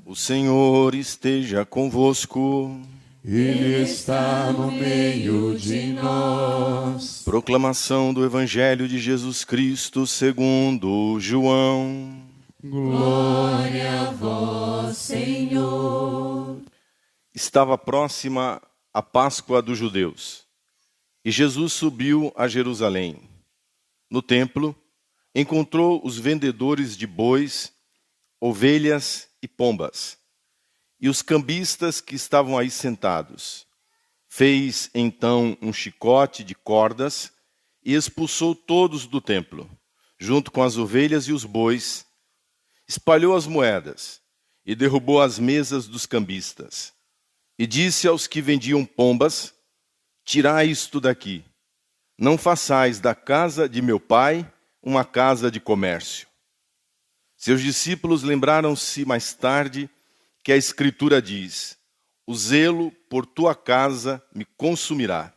O Senhor esteja convosco. Ele está no meio de nós. Proclamação do Evangelho de Jesus Cristo segundo João. Glória a vós, Senhor. Estava próxima a Páscoa dos judeus, e Jesus subiu a Jerusalém. No templo, encontrou os vendedores de bois, ovelhas e pombas, e os cambistas que estavam aí sentados. Fez então um chicote de cordas e expulsou todos do templo, junto com as ovelhas e os bois. Espalhou as moedas e derrubou as mesas dos cambistas. E disse aos que vendiam pombas: tirai isto daqui. Não façais da casa de meu pai uma casa de comércio. Seus discípulos lembraram-se mais tarde que a Escritura diz: o zelo por tua casa me consumirá.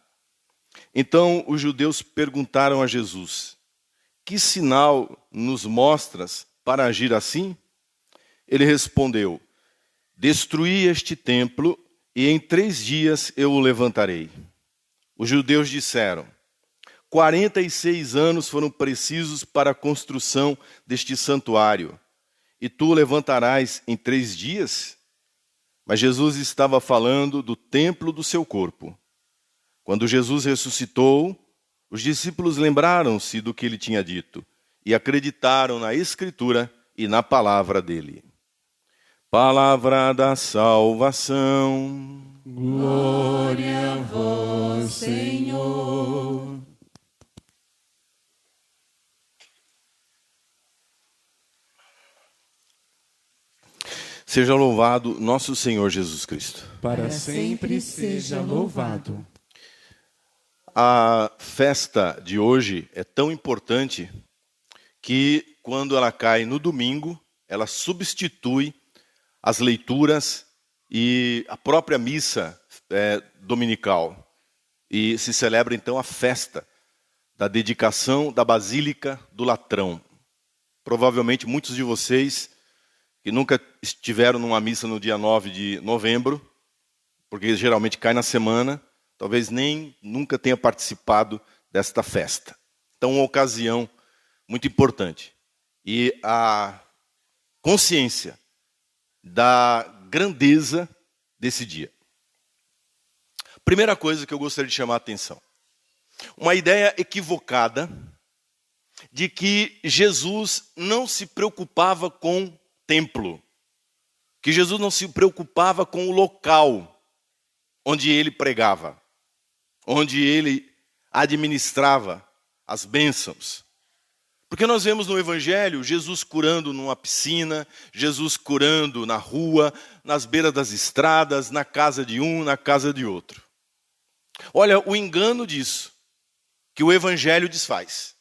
Então os judeus perguntaram a Jesus: que sinal nos mostras para agir assim? Ele respondeu: destruí este templo e em 3 dias eu o levantarei. Os judeus disseram: 46 anos foram precisos para a construção deste santuário, e tu o levantarás em 3 dias? Mas Jesus estava falando do templo do seu corpo. Quando Jesus ressuscitou, os discípulos lembraram-se do que ele tinha dito e acreditaram na Escritura e na palavra dele. Palavra da salvação. Glória a vós, Senhor. Seja louvado nosso Senhor Jesus Cristo. Para sempre seja louvado. A festa de hoje é tão importante que, quando ela cai no domingo, ela substitui as leituras e a própria missa dominical. E se celebra, então, a festa da dedicação da Basílica do Latrão. Provavelmente muitos de vocês que nunca estiveram numa missa no dia 9 de novembro, porque geralmente cai na semana, talvez nem nunca tenha participado desta festa. Então, uma ocasião muito importante. E a consciência da grandeza desse dia. Primeira coisa que eu gostaria de chamar a atenção. Uma ideia equivocada de que Jesus não se preocupava com templo, que Jesus não se preocupava com o local onde ele pregava, onde ele administrava as bênçãos. Porque nós vemos no Evangelho Jesus curando numa piscina, Jesus curando na rua, nas beiras das estradas, na casa de um, na casa de outro. Olha o engano disso, que o Evangelho desfaz.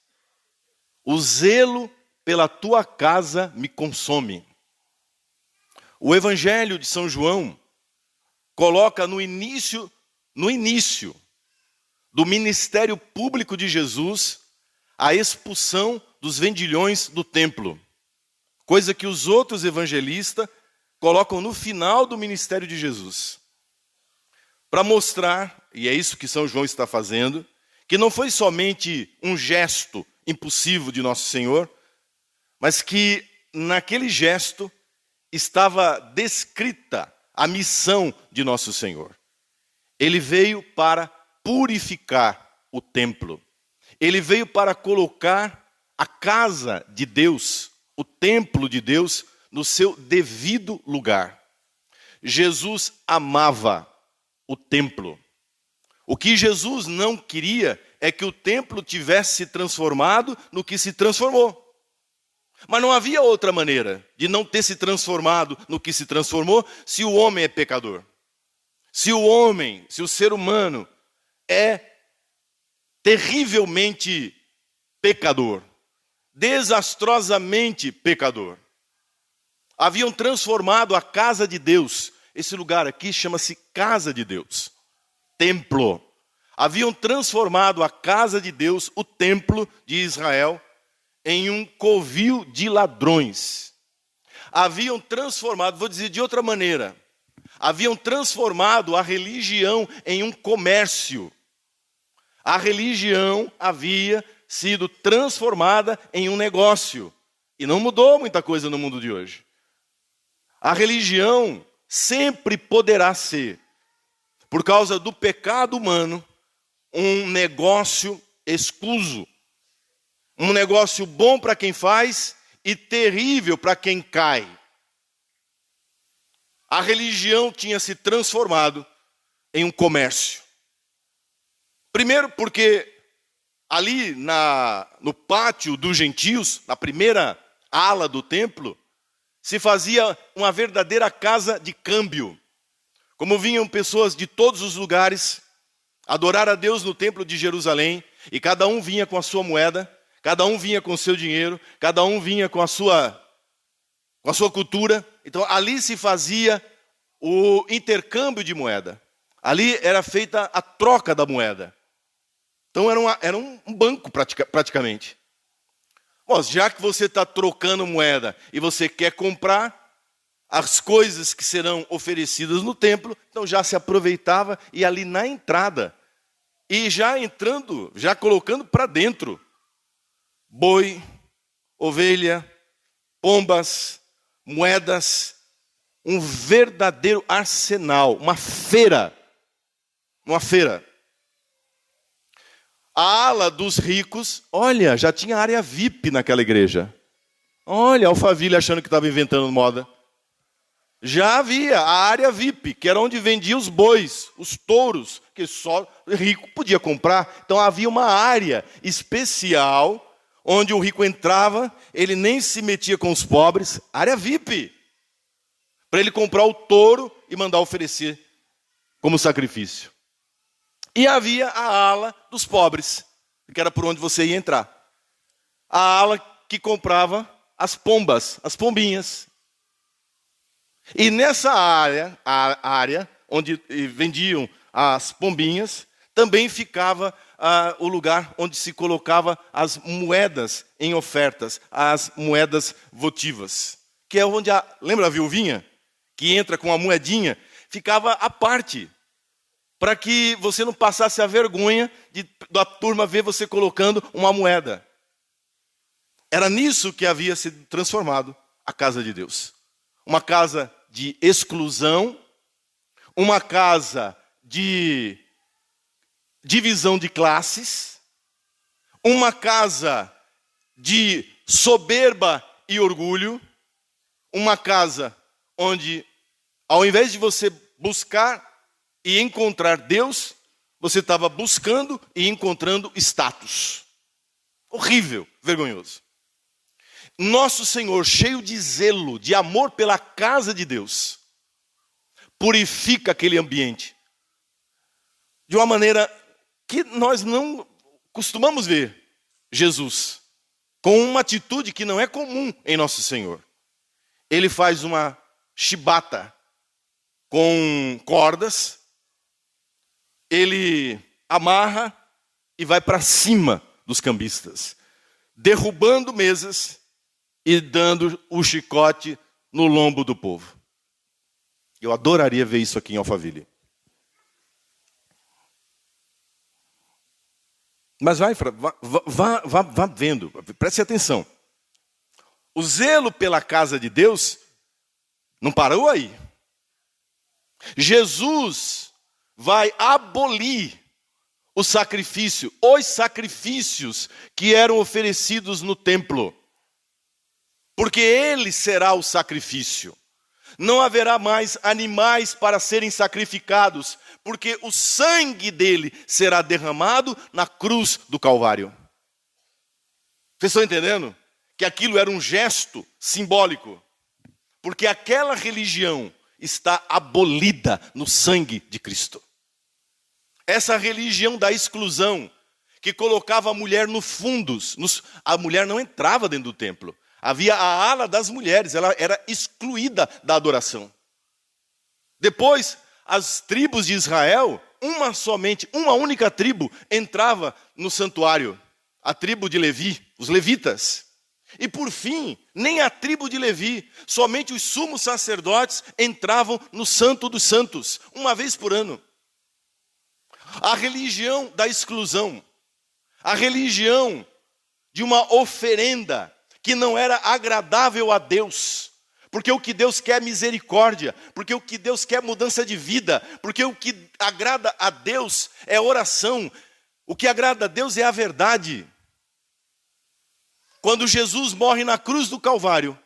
O zelo pela tua casa me consome. O Evangelho de São João coloca no início do ministério público de Jesus a expulsão dos vendilhões do templo. Coisa que os outros evangelistas colocam no final do ministério de Jesus. Para mostrar, e é isso que São João está fazendo, que não foi somente um gesto impulsivo de Nosso Senhor, mas que naquele gesto estava descrita a missão de Nosso Senhor. Ele veio para purificar o templo. Ele veio para colocar a casa de Deus, o templo de Deus, no seu devido lugar. Jesus amava o templo. O que Jesus não queria é que o templo tivesse se transformado no que se transformou. Mas não havia outra maneira de não ter se transformado no que se transformou se o homem é pecador. Se o ser humano é terrivelmente pecador, desastrosamente pecador. Haviam transformado a casa de Deus, esse lugar aqui chama-se casa de Deus, templo. Haviam transformado a casa de Deus, o templo de Israel, em um covil de ladrões. haviam transformado, vou dizer de outra maneira, haviam transformado a religião em um comércio. A religião havia sido transformada em um negócio. E não mudou muita coisa no mundo de hoje. A religião sempre poderá ser, por causa do pecado humano, um negócio escuso. Um negócio bom para quem faz e terrível para quem cai. A religião tinha se transformado em um comércio. Primeiro porque ali no pátio dos gentios, na primeira ala do templo, se fazia uma verdadeira casa de câmbio. Como vinham pessoas de todos os lugares adorar a Deus no templo de Jerusalém, e cada um vinha com a sua moeda, cada um vinha com o seu dinheiro, cada um vinha com a sua cultura. Então ali se fazia o intercâmbio de moeda. Ali era feita a troca da moeda. Então era um banco praticamente. Bom, já que você está trocando moeda e você quer comprar as coisas que serão oferecidas no templo, então já se aproveitava e ali na entrada, e já entrando, já colocando para dentro, boi, ovelha, pombas, moedas, um verdadeiro arsenal, uma feira. Uma feira. A ala dos ricos, olha, já tinha área VIP naquela igreja. Olha, Alphaville achando que estava inventando moda. Já havia a área VIP, que era onde vendia os bois, os touros, que só rico podia comprar. Então havia uma área especial, onde o rico entrava, ele nem se metia com os pobres, área VIP. Para ele comprar o touro e mandar oferecer como sacrifício. E havia a ala dos pobres, que era por onde você ia entrar. A ala que comprava as pombas, as pombinhas. E nessa área, a área onde vendiam as pombinhas, também ficava o lugar onde se colocava as moedas em ofertas, as moedas votivas. Que é onde lembra a viuvinha? Que entra com a moedinha, ficava à parte, para que você não passasse a vergonha da turma ver você colocando uma moeda. Era nisso que havia sido transformado a casa de Deus. Uma casa de exclusão, uma casa de divisão de classes, uma casa de soberba e orgulho, uma casa onde, ao invés de você buscar e encontrar Deus, você estava buscando e encontrando status. Horrível, vergonhoso. Nosso Senhor, cheio de zelo, de amor pela casa de Deus, purifica aquele ambiente de uma maneira que nós não costumamos ver Jesus, com uma atitude que não é comum em Nosso Senhor. Ele faz uma chibata com cordas, ele amarra e vai para cima dos cambistas, derrubando mesas e dando o chicote no lombo do povo. Eu adoraria ver isso aqui em Alphaville. Mas vá vendo, preste atenção. O zelo pela casa de Deus não parou aí. Jesus vai abolir os sacrifícios que eram oferecidos no templo. Porque ele será o sacrifício. Não haverá mais animais para serem sacrificados, porque o sangue dele será derramado na cruz do Calvário. Vocês estão entendendo? Que aquilo era um gesto simbólico. Porque aquela religião está abolida no sangue de Cristo. Essa religião da exclusão, que colocava a mulher no fundos, a mulher não entrava dentro do templo. Havia a ala das mulheres, ela era excluída da adoração. Depois, as tribos de Israel, uma única tribo entrava no santuário, a tribo de Levi, os levitas. E por fim, nem a tribo de Levi, somente os sumos sacerdotes entravam no Santo dos Santos, uma vez por ano. A religião da exclusão, a religião de uma oferenda que não era agradável a Deus, porque o que Deus quer é misericórdia, porque o que Deus quer é mudança de vida, porque o que agrada a Deus é oração, o que agrada a Deus é a verdade. Quando Jesus morre na cruz do Calvário,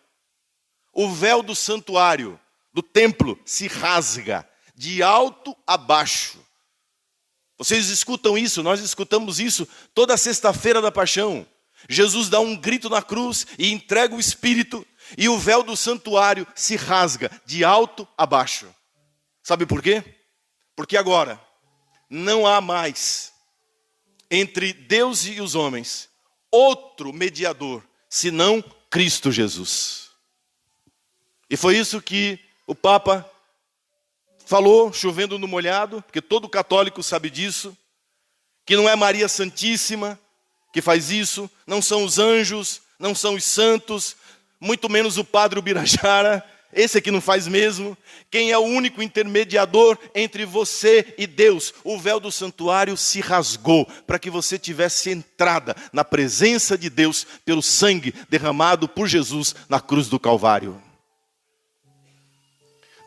o véu do santuário, do templo, se rasga de alto a baixo. Vocês escutam isso, nós escutamos isso toda sexta-feira da paixão. Jesus dá um grito na cruz e entrega o Espírito, e o véu do santuário se rasga de alto a baixo. Sabe por quê? Porque agora não há mais entre Deus e os homens outro mediador, senão Cristo Jesus. E foi isso que o Papa falou, chovendo no molhado, porque todo católico sabe disso, que não é Maria Santíssima que faz isso, não são os anjos, não são os santos, muito menos o Padre Ubirajara, esse aqui não faz mesmo. Quem é o único intermediador entre você e Deus? O véu do santuário se rasgou para que você tivesse entrada na presença de Deus pelo sangue derramado por Jesus na cruz do Calvário.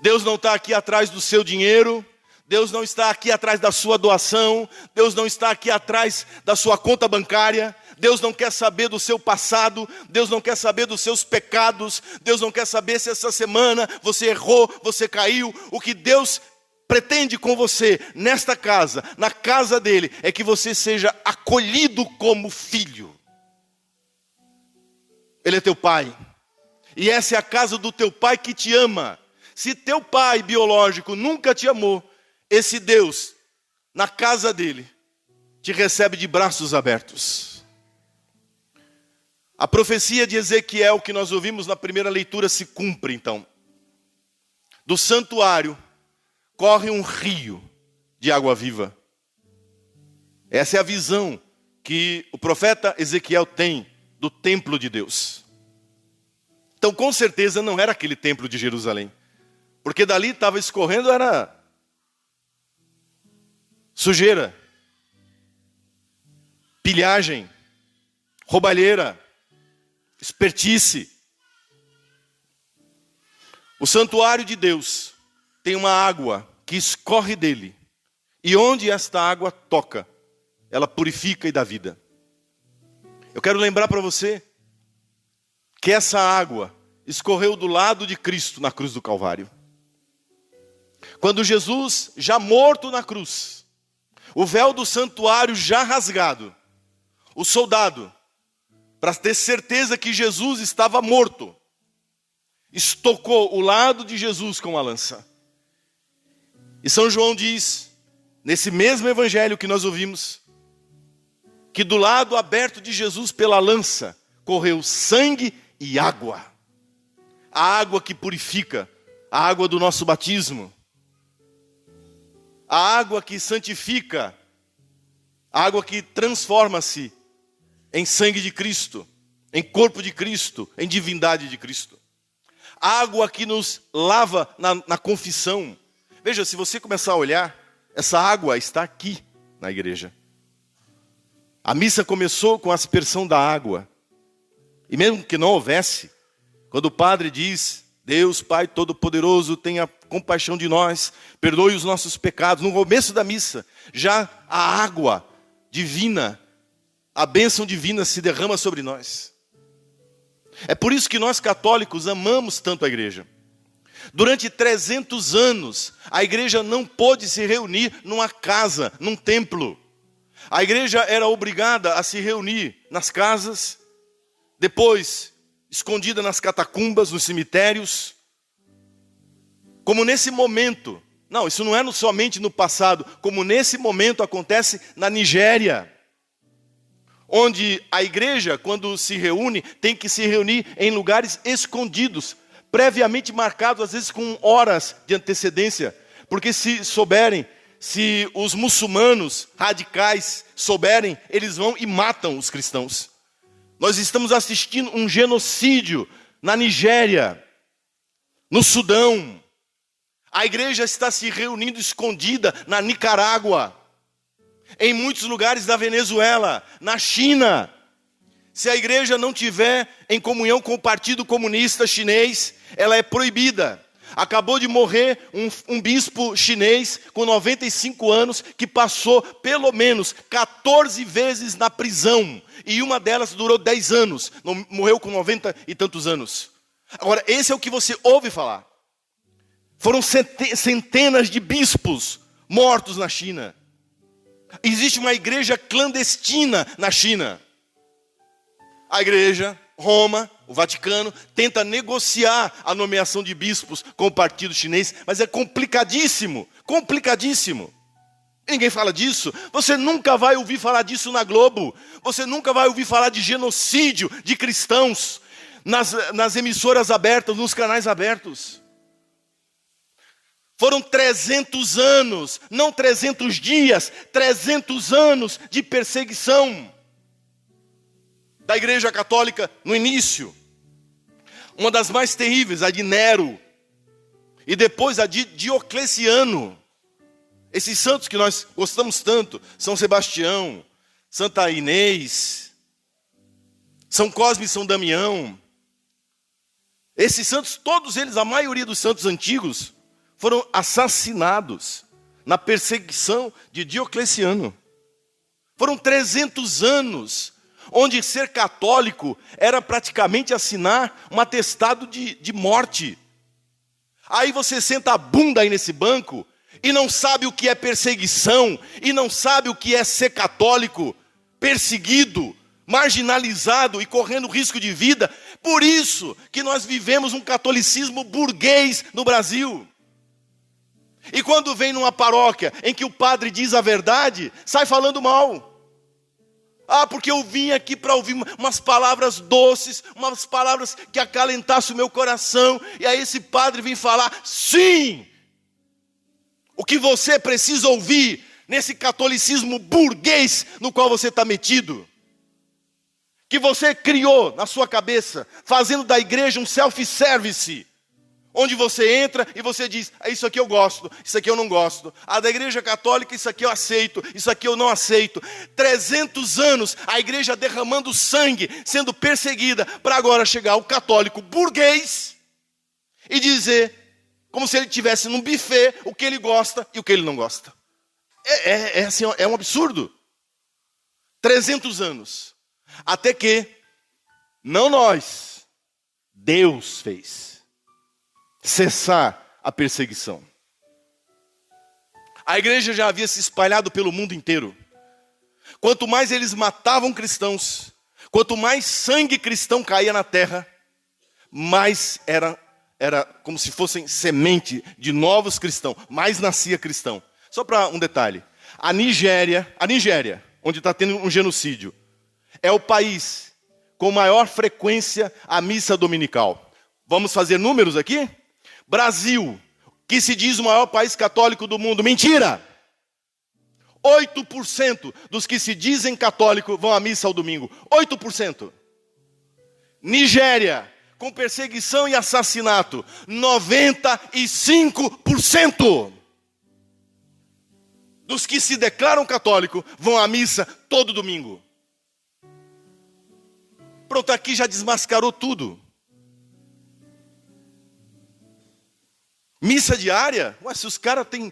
Deus não está aqui atrás do seu dinheiro, Deus não está aqui atrás da sua doação, Deus não está aqui atrás da sua conta bancária, Deus não quer saber do seu passado, Deus não quer saber dos seus pecados, Deus não quer saber se essa semana você errou, você caiu. O que Deus pretende com você nesta casa, na casa dele, é que você seja acolhido como filho. Ele é teu pai, e essa é a casa do teu pai que te ama. Se teu pai biológico nunca te amou, esse Deus, na casa dele, te recebe de braços abertos. A profecia de Ezequiel que nós ouvimos na primeira leitura se cumpre então. Do santuário corre um rio de água viva. Essa é a visão que o profeta Ezequiel tem do templo de Deus. Então com certeza não era aquele templo de Jerusalém, porque dali estava escorrendo, era sujeira, pilhagem, roubalheira, espertice. O santuário de Deus tem uma água que escorre dele, e onde esta água toca, ela purifica e dá vida. Eu quero lembrar para você que essa água escorreu do lado de Cristo na cruz do Calvário. Quando Jesus, já morto na cruz, o véu do santuário já rasgado, o soldado, para ter certeza que Jesus estava morto, estocou o lado de Jesus com a lança. E São João diz, nesse mesmo evangelho que nós ouvimos, que do lado aberto de Jesus pela lança, correu sangue e água. A água que purifica, a água do nosso batismo. A água que santifica, a água que transforma-se em sangue de Cristo, em corpo de Cristo, em divindade de Cristo. A água que nos lava na confissão. Veja, se você começar a olhar, essa água está aqui na igreja. A missa começou com a aspersão da água. E mesmo que não houvesse, quando o padre diz, Deus Pai Todo-Poderoso, tenha compaixão de nós, perdoe os nossos pecados. No começo da missa, já a água divina, a bênção divina se derrama sobre nós. É por isso que nós católicos amamos tanto a igreja. Durante 300 anos, a igreja não pôde se reunir numa casa, num templo. A igreja era obrigada a se reunir nas casas, depois escondida nas catacumbas, nos cemitérios. Como nesse momento, não, isso não é somente no passado, como nesse momento acontece na Nigéria, onde a igreja, quando se reúne, tem que se reunir em lugares escondidos, previamente marcados, às vezes com horas de antecedência, porque se souberem, se os muçulmanos radicais souberem, eles vão e matam os cristãos. Nós estamos assistindo um genocídio na Nigéria, no Sudão. A igreja está se reunindo escondida na Nicarágua, em muitos lugares da Venezuela, na China. Se a igreja não tiver em comunhão com o Partido Comunista Chinês, ela é proibida. Acabou de morrer um bispo chinês com 95 anos, que passou pelo menos 14 vezes na prisão. E uma delas durou 10 anos, morreu com 90 e tantos anos. Agora, esse é o que você ouve falar. Foram centenas de bispos mortos na China. Existe uma igreja clandestina na China. A igreja, Roma, o Vaticano, tenta negociar a nomeação de bispos com o partido chinês, mas é complicadíssimo, complicadíssimo. Ninguém fala disso. Você nunca vai ouvir falar disso na Globo. Você nunca vai ouvir falar de genocídio de cristãos nas emissoras abertas, nos canais abertos. Foram 300 anos, não 300 dias, 300 anos de perseguição da Igreja Católica no início. Uma das mais terríveis, a de Nero, e depois a de Diocleciano. Esses santos que nós gostamos tanto, São Sebastião, Santa Inês, São Cosme e São Damião. Esses santos, todos eles, a maioria dos santos antigos, foram assassinados na perseguição de Diocleciano. Foram 300 anos onde ser católico era praticamente assinar um atestado de morte. Aí você senta a bunda aí nesse banco e não sabe o que é perseguição, e não sabe o que é ser católico, perseguido, marginalizado e correndo risco de vida. Por isso que nós vivemos um catolicismo burguês no Brasil. E quando vem numa paróquia em que o padre diz a verdade, sai falando mal. Porque eu vim aqui para ouvir umas palavras doces, umas palavras que acalentassem o meu coração. E aí esse padre vem falar, sim, o que você precisa ouvir nesse catolicismo burguês no qual você está metido. Que você criou na sua cabeça, fazendo da igreja um self-service. Onde você entra e você diz, isso aqui eu gosto, isso aqui eu não gosto. Da igreja católica, isso aqui eu aceito, isso aqui eu não aceito. 300 anos, a igreja derramando sangue, sendo perseguida, para agora chegar o católico burguês e dizer, como se ele tivesse num buffet, o que ele gosta e o que ele não gosta. Assim, é um absurdo. 300 anos. Até que, não nós, Deus fez cessar a perseguição. A igreja já havia se espalhado pelo mundo inteiro. Quanto mais eles matavam cristãos, quanto mais sangue cristão caía na terra, mais era como se fossem semente de novos cristãos, mais nascia cristão. Só para um detalhe, a Nigéria, onde está tendo um genocídio, é o país com maior frequência à missa dominical. Vamos fazer números aqui? Brasil, que se diz o maior país católico do mundo, mentira! 8% dos que se dizem católicos vão à missa ao domingo. 8%. Nigéria, com perseguição e assassinato, 95% dos que se declaram católicos vão à missa todo domingo. Pronto, aqui já desmascarou tudo. Missa diária? Se os caras têm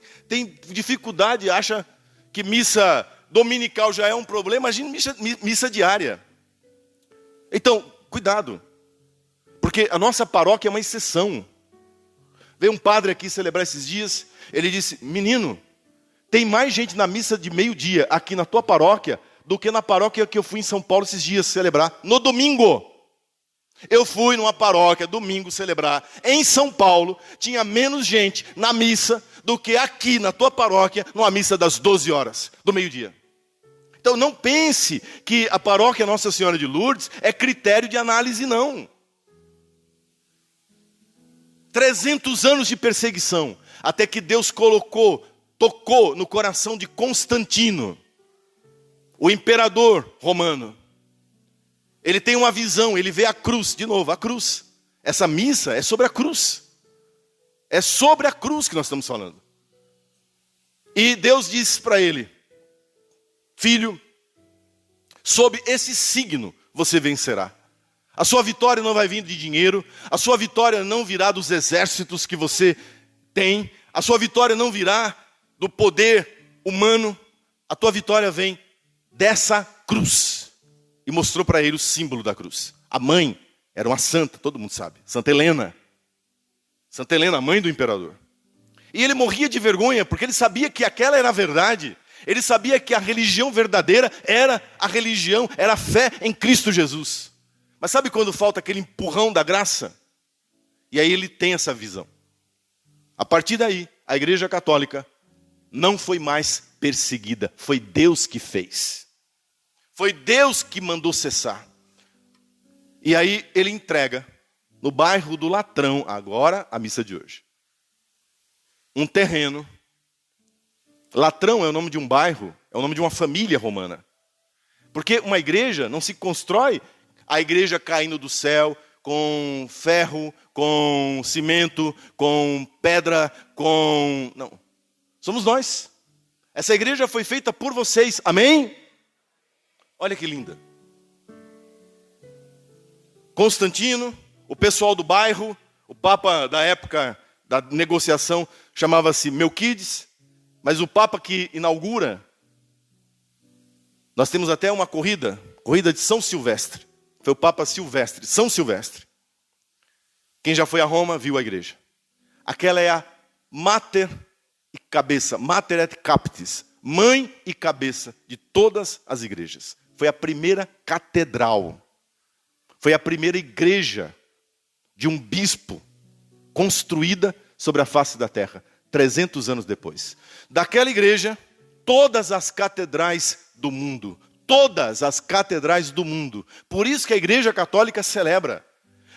dificuldade, acham que missa dominical já é um problema, imagina missa diária. Então, cuidado. Porque a nossa paróquia é uma exceção. Veio um padre aqui celebrar esses dias, ele disse, menino, tem mais gente na missa de meio-dia aqui na tua paróquia do que na paróquia que eu fui em São Paulo esses dias celebrar, no domingo. Eu fui numa paróquia domingo celebrar em São Paulo, tinha menos gente na missa do que aqui na tua paróquia, numa missa das 12 horas do meio-dia. Então não pense que a paróquia Nossa Senhora de Lourdes é critério de análise, não. 300 anos de perseguição, até que Deus tocou no coração de Constantino, o imperador romano. Ele tem uma visão, ele vê a cruz, de novo, a cruz. Essa missa é sobre a cruz. É sobre a cruz que nós estamos falando. E Deus diz para ele: filho, sob esse signo você vencerá. A sua vitória não vai vir de dinheiro, a sua vitória não virá dos exércitos que você tem, a sua vitória não virá do poder humano, a tua vitória vem dessa cruz. E mostrou para ele o símbolo da cruz. A mãe era uma santa, todo mundo sabe, Santa Helena. Santa Helena, mãe do imperador. E ele morria de vergonha, porque ele sabia que aquela era a verdade. Ele sabia que a religião verdadeira era a religião, era a fé em Cristo Jesus. Mas sabe quando falta aquele empurrão da graça? E aí ele tem essa visão. A partir daí, a Igreja Católica não foi mais perseguida. Foi Deus que fez. Foi Deus que mandou cessar. E aí ele entrega, no bairro do Latrão, agora a missa de hoje, um terreno. Latrão é o nome de um bairro, é o nome de uma família romana. Porque uma igreja não se constrói a igreja caindo do céu com ferro, com cimento, com pedra, com... Não. Somos nós. Essa igreja foi feita por vocês. Amém? Olha que linda. Constantino, o pessoal do bairro, o papa da época da negociação chamava-se Melquides, mas o papa que inaugura, nós temos até uma corrida de São Silvestre. Foi o Papa Silvestre, São Silvestre. Quem já foi a Roma viu a igreja. Aquela é a mater e cabeça, mater et capitis, mãe e cabeça de todas as igrejas. Foi a primeira catedral. Foi a primeira igreja de um bispo construída sobre a face da terra, 300 anos depois. Daquela igreja, todas as catedrais do mundo, todas as catedrais do mundo. Por isso que a Igreja Católica celebra.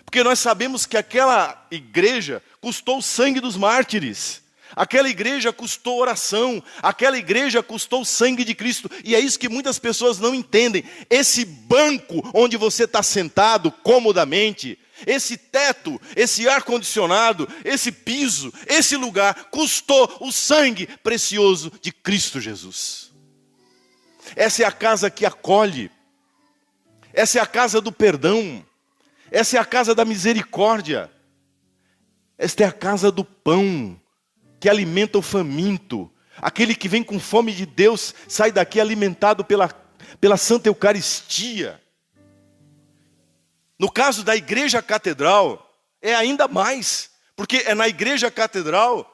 Porque nós sabemos que aquela igreja custou o sangue dos mártires. Aquela igreja custou oração. Aquela igreja custou o sangue de Cristo. E é isso que muitas pessoas não entendem. Esse banco onde você está sentado comodamente, esse teto, esse ar-condicionado, esse piso, esse lugar, custou o sangue precioso de Cristo Jesus. Essa é a casa que acolhe. Essa é a casa do perdão. Essa é a casa da misericórdia. Esta é a casa do pão, que alimenta o faminto. Aquele que vem com fome de Deus, sai daqui alimentado pela Santa Eucaristia. No caso da Igreja Catedral, é ainda mais. Porque é na Igreja Catedral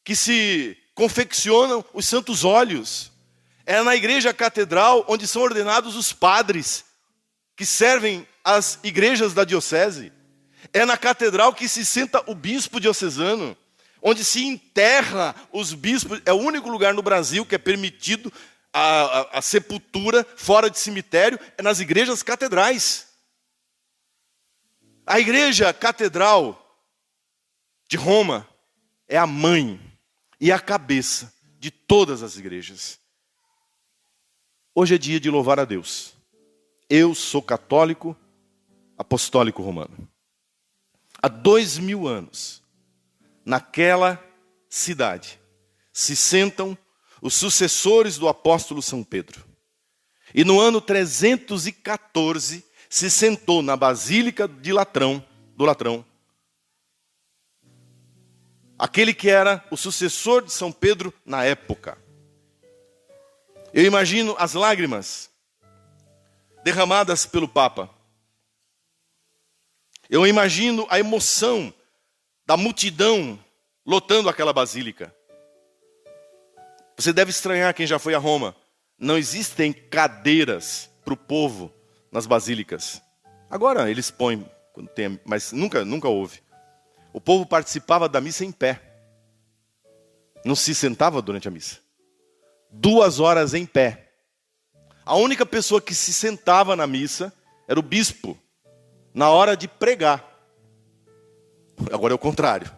que se confeccionam os santos óleos. É na Igreja Catedral onde são ordenados os padres que servem as igrejas da diocese. É na catedral que se senta o bispo diocesano, onde se enterra os bispos. É o único lugar no Brasil que é permitido a sepultura fora de cemitério, é nas igrejas catedrais. A Igreja Catedral de Roma é a mãe e a cabeça de todas as igrejas. Hoje é dia de louvar a Deus. Eu sou católico, apostólico romano. Há 2000 anos, naquela cidade, se sentam os sucessores do apóstolo São Pedro. E no ano 314, se sentou na Basílica do Latrão, aquele que era o sucessor de São Pedro na época. Eu imagino as lágrimas derramadas pelo Papa. Eu imagino a emoção da multidão lotando aquela basílica. Você deve estranhar quem já foi a Roma. Não existem cadeiras para o povo nas basílicas. Agora eles põem, quando tem, mas nunca houve. O povo participava da missa em pé. Não se sentava durante a missa. 2 horas em pé. A única pessoa que se sentava na missa era o bispo, na hora de pregar. Agora é o contrário.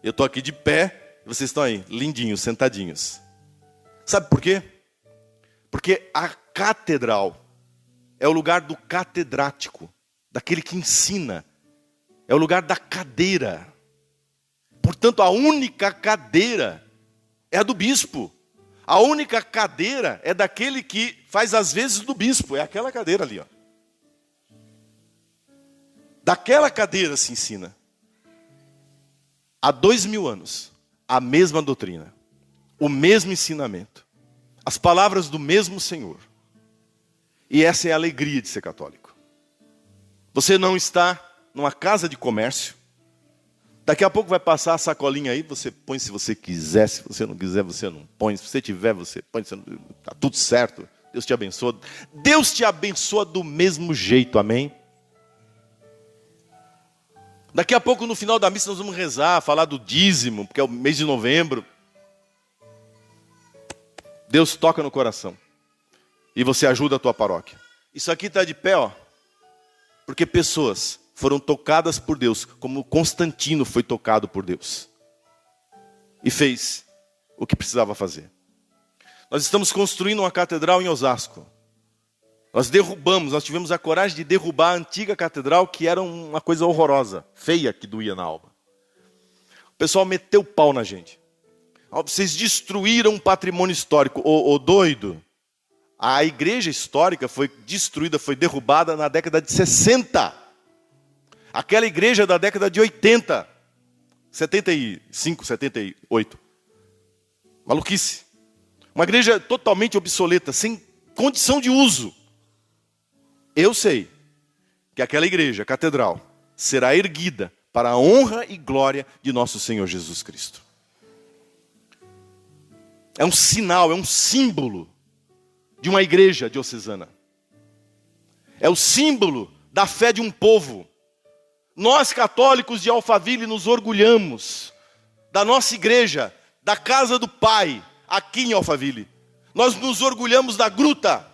Eu estou aqui de pé, e vocês estão aí, lindinhos, sentadinhos. Sabe por quê? Porque a catedral é o lugar do catedrático, daquele que ensina. É o lugar da cadeira. Portanto, a única cadeira é a do bispo. A única cadeira é daquele que faz as vezes do bispo. É aquela cadeira ali, ó. Daquela cadeira se ensina. Há 2000 anos, a mesma doutrina, o mesmo ensinamento, as palavras do mesmo Senhor. E essa é a alegria de ser católico. Você não está numa casa de comércio. Daqui a pouco vai passar a sacolinha aí, você põe se você quiser, se você não quiser, você não põe. Se você tiver, você põe, está tudo certo. Deus te abençoa. Deus te abençoa do mesmo jeito, amém? Daqui a pouco, no final da missa, nós vamos rezar, falar do dízimo, porque é o mês de novembro. Deus toca no coração. E você ajuda a tua paróquia. Isso aqui está de pé, ó. Porque pessoas foram tocadas por Deus, como Constantino foi tocado por Deus. E fez o que precisava fazer. Nós estamos construindo uma catedral em Osasco. Nós tivemos a coragem de derrubar a antiga catedral, que era uma coisa horrorosa, feia, que doía na alma. O pessoal meteu o pau na gente. Vocês destruíram um patrimônio histórico. Ô doido, a igreja histórica foi destruída, foi derrubada na década de 60. Aquela igreja da década de 80, 75, 78. Maluquice. Uma igreja totalmente obsoleta, sem condição de uso. Eu sei que aquela igreja, a catedral, será erguida para a honra e glória de nosso Senhor Jesus Cristo. É um sinal, é um símbolo de uma igreja diocesana. É o símbolo da fé de um povo. Nós, católicos de Alphaville, nos orgulhamos da nossa igreja, da casa do Pai, aqui em Alphaville. Nós nos orgulhamos da gruta.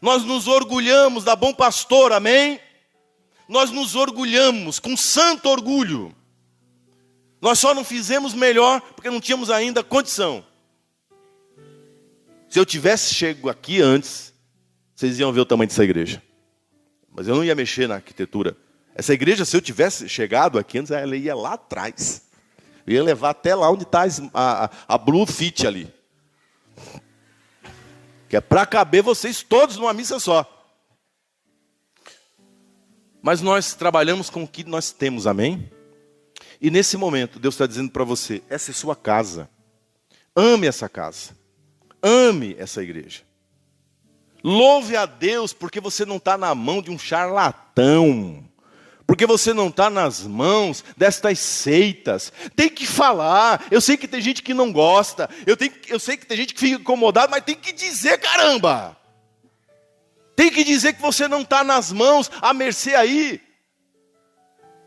Nós nos orgulhamos da Bom Pastor, amém? Nós nos orgulhamos com santo orgulho. Nós só não fizemos melhor porque não tínhamos ainda condição. Se eu tivesse chego aqui antes, vocês iam ver o tamanho dessa igreja. Mas eu não ia mexer na arquitetura. Essa igreja, se eu tivesse chegado aqui antes, ela ia lá atrás. Eu ia levar até lá onde está a Blue Fit ali. Que é para caber vocês todos numa missa só. Mas nós trabalhamos com o que nós temos, amém? E nesse momento, Deus está dizendo para você, essa é sua casa. Ame essa casa. Ame essa igreja. Louve a Deus porque você não está na mão de um charlatão. Porque você não está nas mãos destas seitas. Tem que falar. Eu sei que tem gente que não gosta. Eu sei que tem gente que fica incomodado, mas tem que dizer, caramba. Tem que dizer que você não está nas mãos, à mercê aí,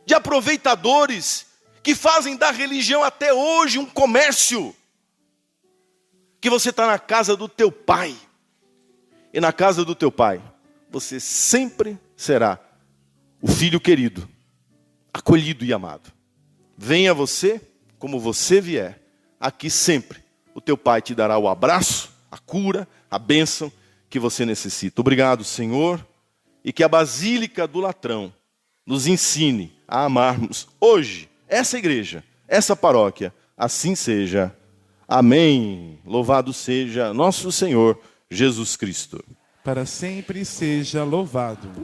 de aproveitadores que fazem da religião até hoje um comércio. Que você está na casa do teu pai. E na casa do teu pai, você sempre será o filho querido, acolhido e amado. Venha você, como você vier, aqui sempre. O teu pai te dará o abraço, a cura, a bênção que você necessita. Obrigado, Senhor, e que a Basílica do Latrão nos ensine a amarmos hoje essa igreja, essa paróquia. Assim seja. Amém. Louvado seja nosso Senhor Jesus Cristo. Para sempre seja louvado.